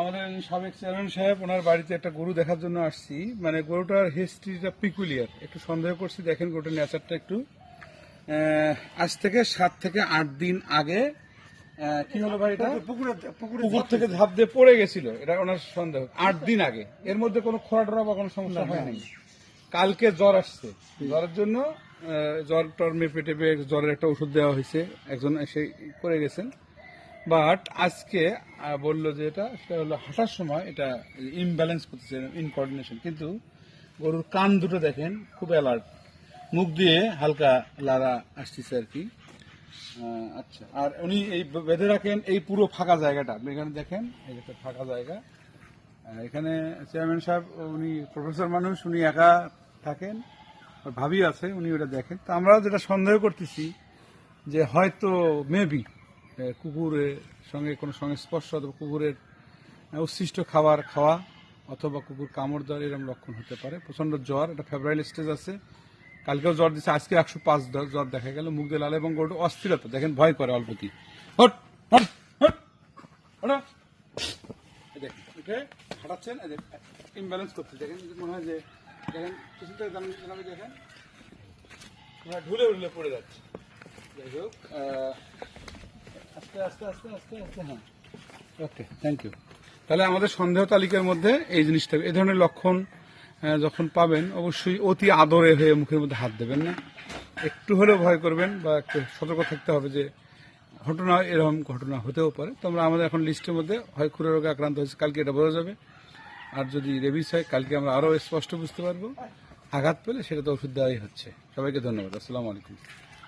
আমাদের সাবেক চেয়ারম্যান সাহেব ওনার বাড়িতে একটা গরু দেখার জন্য আসছি। মানে গরুটার হিস্ট্রিটা পিকুলিয়ার, একটু সন্দেহ করছি। দেখেন গরুটার নেচারটা একটু আজ থেকে 7 থেকে 8 দিন আগে কি হলো ভাই, এটা পুকুর থেকে ঝাঁপ দিয়ে পড়ে গেছিল, এটা ওনার সন্দেহ। 8 দিন আগে, এর মধ্যে কোনো খোঁড়া বা কোনো সমস্যা হয়নি। কালকে জ্বর আসছে, জ্বরের জন্য জ্বর টর মেপে টেপে জ্বরের একটা ওষুধ দেওয়া হয়েছে, একজন এসে করে গেছেন। বাট আজকে বললো যে সেটা হলো হাঁটার সময় এটা ইমব্যালেন্স করতেছে, ইনকোঅর্ডিনেশন। কিন্তু গরুর কান দুটো দেখেন খুব অ্যালার্ট, মুখ দিয়ে হালকা লাড়া আসতেছে আর কি। আচ্ছা, আর উনি এই বেঁধে রাখেন এই পুরো ফাঁকা জায়গাটা, আপনি এখানে দেখেন, এই একটা ফাঁকা জায়গা। এখানে চেয়ারম্যান সাহেব উনি প্রফেসর মানুষ, উনি একা থাকেন, ভাবি আছে, উনি ওটা দেখেন। তো আমরা যেটা সন্দেহ করতেছি যে হয়তো মেবি কুকুরের সঙ্গে কোনো সংস্পর্শ অথবা কুকুরের উচ্ছিষ্ট খাবার খাওয়া অথবা কুকুর কামড় দেওয়ার এরকম লক্ষণ হতে পারে। প্রচন্ড জ্বর, এটা ফেব্রুয়ারি স্টেজ আছে, কালকেও জ্বর দিচ্ছে, আজকে 105 জ্বর দেখা গেল, মুখ দিয়ে লাল এবং গরুটা অস্থিরতা দেখেন, ভয় করে অল্প কি। হাঁটাচ্ছেন, ইমব্যালেন্স করতে দেখেন, মনে হয় যে দেখেন কিছু দেখেন ঢুলে উঠলে পড়ে যাচ্ছে। যাই হোক, আস্তে আস্তে আস্তে আস্তে আস্তে, হ্যাঁ, ওকে, থ্যাংক ইউ। তাহলে আমাদের সন্দেহ তালিকার মধ্যে এই জিনিসটা, এই ধরনের লক্ষণ যখন পাবেন অবশ্যই অতি আদরে হয়ে মুখের মধ্যে হাত দেবেন না, একটু হলেও ভয় করবেন বা একটু সতর্ক থাকতে হবে যে ঘটনা এরকম ঘটনা হতেও পারে। তো আমরা আমাদের এখন লিস্টের মধ্যে হয় খুরা রোগে আক্রান্ত হয়েছে, কালকে এটা বোঝা যাবে, আর যদি রেবিস হয় কালকে আমরা আরও স্পষ্ট বুঝতে পারবো। আঘাত পেলে সেটা তো ওষুধ দেওয়াই হচ্ছে। সবাইকে ধন্যবাদ, আসসালামু আলাইকুম।